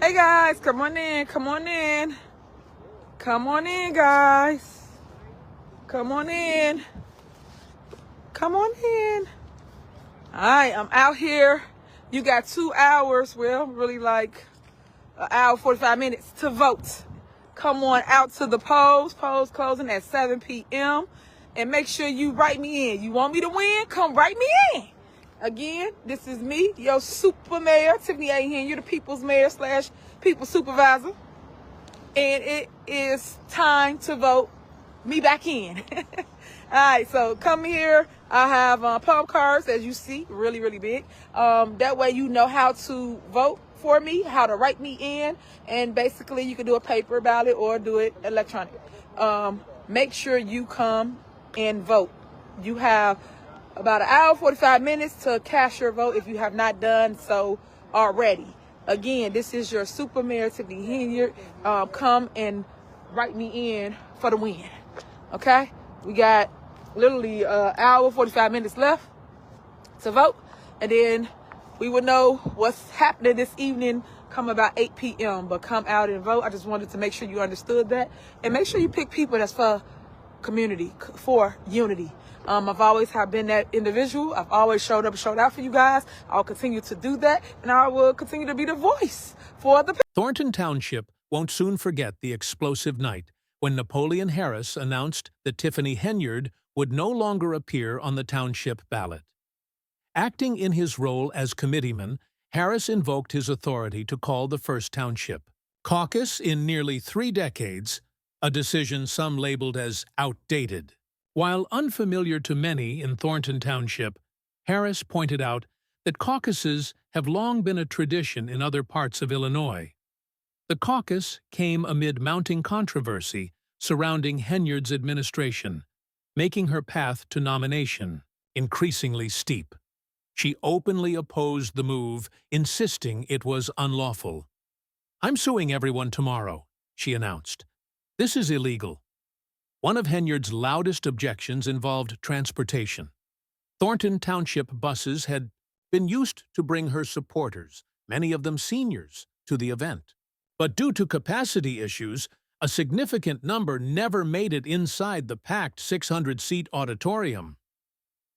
Hey guys, come on in, come on in. Come on in, guys. Come on in. Come on in. All right, I'm out here. You got 2 hours, well, really like an hour, 45 minutes to vote. Come on out to the polls. Polls closing at 7 p.m. And make sure you write me in. You want me to win? Come write me in. Again, this is me, your super mayor, Tiffany Henyard. You're the people's mayor / people's supervisor. And it is time to vote me back in. All right, so come here. I have palm cards, as you see, really, really big. That way you know how to vote for me, how to write me in, and basically you can do a paper ballot or do it electronic. Make sure you come and vote. You have about an hour, 45 minutes to cast your vote if you have not done so already. Again, this is your super mayor, Tiffany Henyard. Come and write me in for the win. Okay? We got literally an hour, 45 minutes left to vote. And then we will know what's happening this evening come about 8 p.m. But come out and vote. I just wanted to make sure you understood that. And make sure you pick people that's for community, for unity. I've always have been that individual. I've always showed up and showed out for you guys. I'll continue to do that, and I will continue to be the voice for the people. Thornton Township won't soon forget the explosive night when Napoleon Harris announced that Tiffany Henyard would no longer appear on the township ballot. Acting in his role as committeeman, Harris invoked his authority to call the first township caucus in nearly 3 decades, a decision some labeled as outdated. While unfamiliar to many in Thornton Township, Harris pointed out that caucuses have long been a tradition in other parts of Illinois. The caucus came amid mounting controversy surrounding Henyard's administration, making her path to nomination increasingly steep. She openly opposed the move, insisting it was unlawful. "I'm suing everyone tomorrow," she announced. "This is illegal." One of Henyard's loudest objections involved transportation. Thornton Township buses had been used to bring her supporters, many of them seniors, to the event. But due to capacity issues, a significant number never made it inside the packed 600-seat auditorium.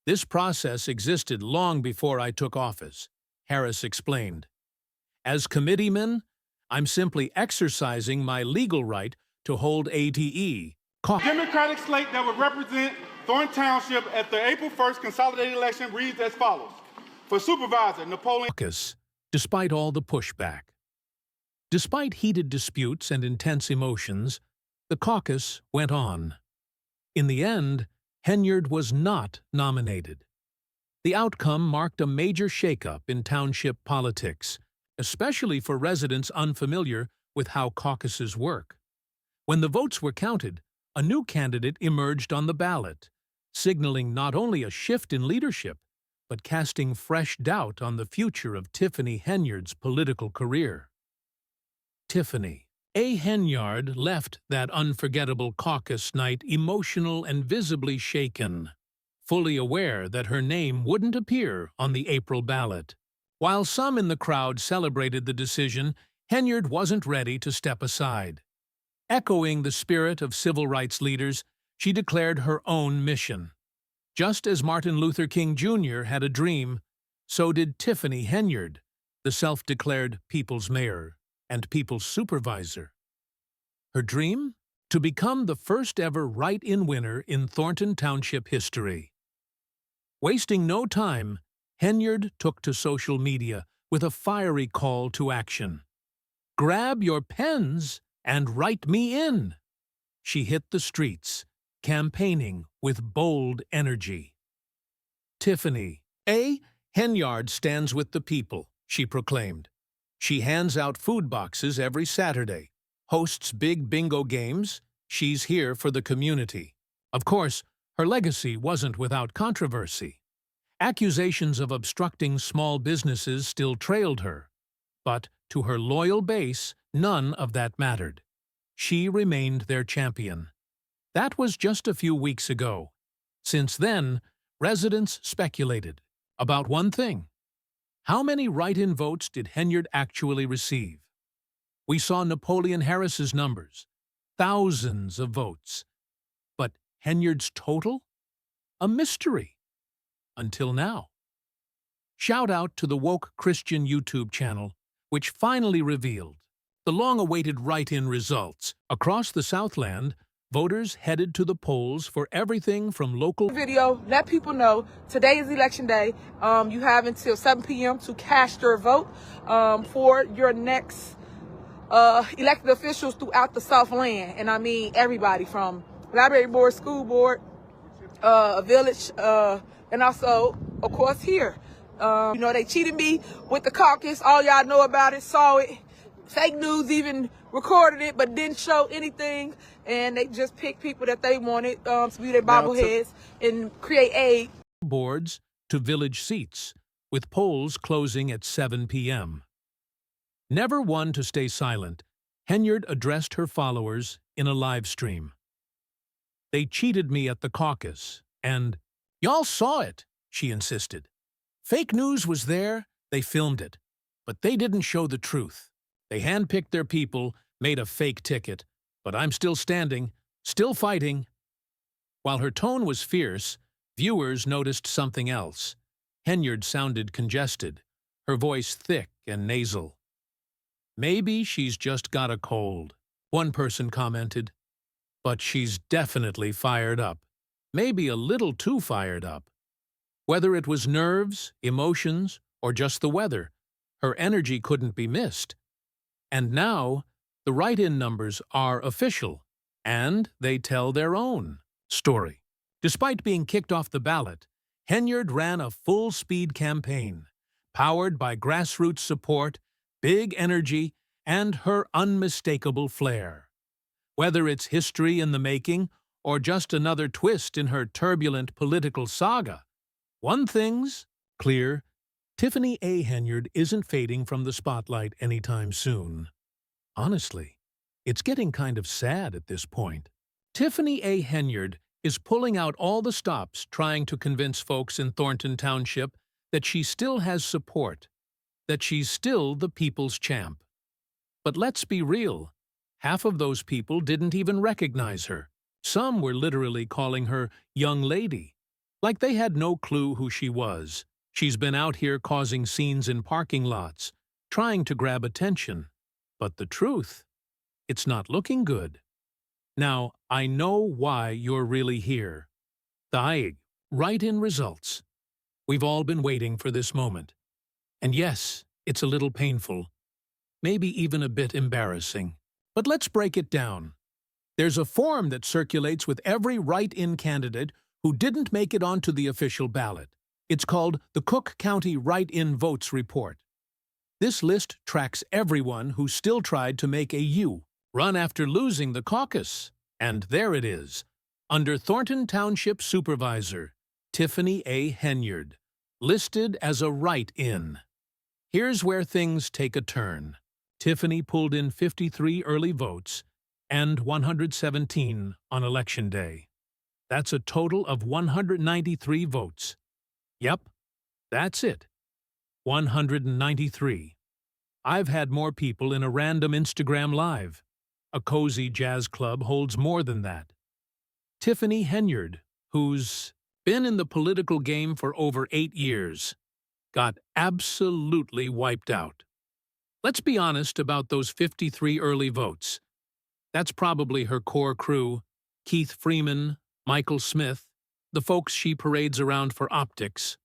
"This process existed long before I took office," Harris explained. "As committeeman, I'm simply exercising my legal right to hold ATE. Democratic slate that would represent Thornton Township at the April 1st consolidated election reads as follows. For Supervisor, Napoleon Caucus, despite all the pushback. Despite heated disputes and intense emotions, the caucus went on. In the end, Henyard was not nominated. The outcome marked a major shakeup in township politics, especially for residents unfamiliar with how caucuses work. When the votes were counted, a new candidate emerged on the ballot, signaling not only a shift in leadership, but casting fresh doubt on the future of Tiffany Henyard's political career. Tiffany A. Henyard left that unforgettable caucus night emotional and visibly shaken, fully aware that her name wouldn't appear on the April ballot. While some in the crowd celebrated the decision, Henyard wasn't ready to step aside. Echoing the spirit of civil rights leaders, she declared her own mission. Just as Martin Luther King Jr. had a dream, so did Tiffany Henyard, the self-declared people's mayor and people's supervisor. Her dream? To become the first-ever write-in winner in Thornton Township history. Wasting no time, Henyard took to social media with a fiery call to action. "Grab your pens and write me in." She hit the streets, campaigning with bold energy. Tiffany A. Henyard stands with the people, she proclaimed. She hands out food boxes every Saturday, hosts big bingo games. She's here for the community. Of course, her legacy wasn't without controversy. Accusations of obstructing small businesses still trailed her. But to her loyal base, none of that mattered. She remained their champion. That was just a few weeks ago. Since then, residents speculated about one thing. How many write-in votes did Henyard actually receive? We saw Napoleon Harris's numbers, thousands of votes. But Henyard's total? A mystery. Until now. Shout out to the Woke Christian YouTube channel, which finally revealed the long-awaited write-in results. Across the Southland, voters headed to the polls for everything from local video. Let people know today is election day. You have until 7 p.m. to cast your vote for your next elected officials throughout the Southland. And I mean everybody from library board, school board, village, and also, of course, here. You know, they cheated me with the caucus. All y'all know about it, saw it. Fake news even recorded it, but didn't show anything. And they just picked people that they wanted to be their bobbleheads and create aid. Boards to village seats, with polls closing at 7 p.m. Never one to stay silent, Henyard addressed her followers in a live stream. They cheated me at the caucus, and y'all saw it, she insisted. Fake news was there, they filmed it, but they didn't show the truth. They handpicked their people, made a fake ticket, but I'm still standing, still fighting. While her tone was fierce, viewers noticed something else. Henyard sounded congested, her voice thick and nasal. Maybe she's just got a cold, one person commented. But she's definitely fired up, maybe a little too fired up. Whether it was nerves, emotions, or just the weather, her energy couldn't be missed. And now, the write-in numbers are official, and they tell their own story. Despite being kicked off the ballot, Henyard ran a full-speed campaign, powered by grassroots support, big energy, and her unmistakable flair. Whether it's history in the making or just another twist in her turbulent political saga, one thing's clear: Tiffany A. Henyard isn't fading from the spotlight anytime soon. Honestly, it's getting kind of sad at this point. Tiffany A. Henyard is pulling out all the stops trying to convince folks in Thornton Township that she still has support, that she's still the people's champ. But let's be real, half of those people didn't even recognize her. Some were literally calling her young lady, like they had no clue who she was. She's been out here causing scenes in parking lots, trying to grab attention. But the truth, it's not looking good. Now, I know why you're really here. The write-in results. We've all been waiting for this moment. And yes, it's a little painful, maybe even a bit embarrassing. But let's break it down. There's a form that circulates with every write-in candidate who didn't make it onto the official ballot. It's called the Cook County Write-In Votes Report. This list tracks everyone who still tried to make a U-run after losing the caucus. And there it is, under Thornton Township Supervisor Tiffany A. Henyard, listed as a write-in. Here's where things take a turn. Tiffany pulled in 53 early votes and 117 on Election Day. That's a total of 193 votes. Yep, that's it. 193. I've had more people in a random Instagram Live. A cozy jazz club holds more than that. Tiffany Henyard, who's been in the political game for over 8 years, got absolutely wiped out. Let's be honest about those 53 early votes. That's probably her core crew: Keith Freeman, Michael Smith, the folks she parades around for optics,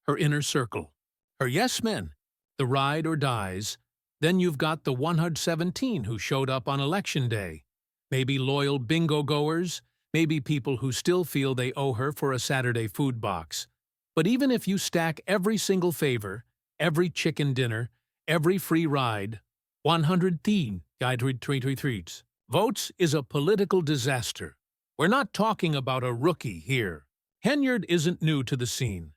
her inner circle, her yes men, the ride or dies. Then you've got the 117 who showed up on Election Day, maybe loyal bingo goers, maybe people who still feel they owe her for a Saturday food box. But even if you stack every single favor, every chicken dinner, every free ride, 113 guide treats. Votes is a political disaster. We're not talking about a rookie here. Henyard isn't new to the scene.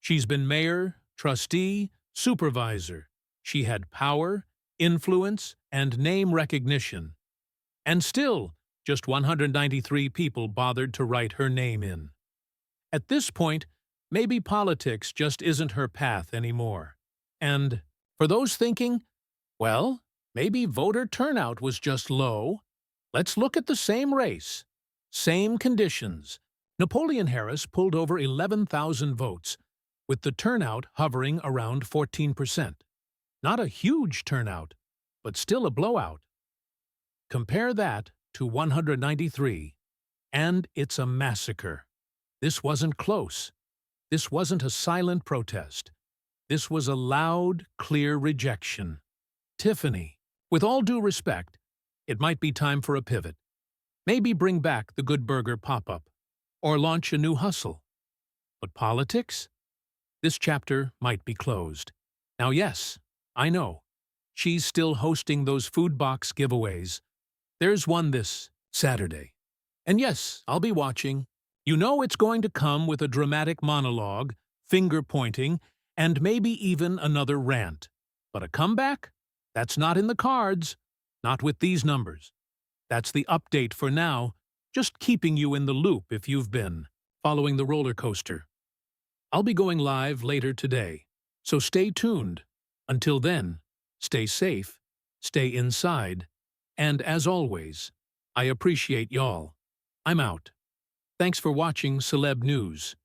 She's been mayor, trustee, supervisor. She had power, influence, and name recognition. And still, just 193 people bothered to write her name in. At this point, maybe politics just isn't her path anymore. And for those thinking, well, Maybe voter turnout was just low. Let's look at the same race, same conditions. Napoleon Harris pulled over 11,000 votes, with the turnout hovering around 14%. Not a huge turnout, but still a blowout. Compare that to 193, and it's a massacre. This wasn't close. This wasn't a silent protest. This was a loud, clear rejection. Tiffany, with all due respect, it might be time for a pivot. Maybe bring back the Good Burger pop-up, or launch a new hustle. But politics? This chapter might be closed. Now yes, I know, she's still hosting those food box giveaways. There's one this Saturday. And yes, I'll be watching. You know it's going to come with a dramatic monologue, finger-pointing, and maybe even another rant. But a comeback? That's not in the cards. Not with these numbers. That's the update for now, just keeping you in the loop if you've been following the roller coaster. I'll be going live later today, so stay tuned. Until then, stay safe, stay inside, and as always, I appreciate y'all. I'm out. Thanks for watching Celeb News.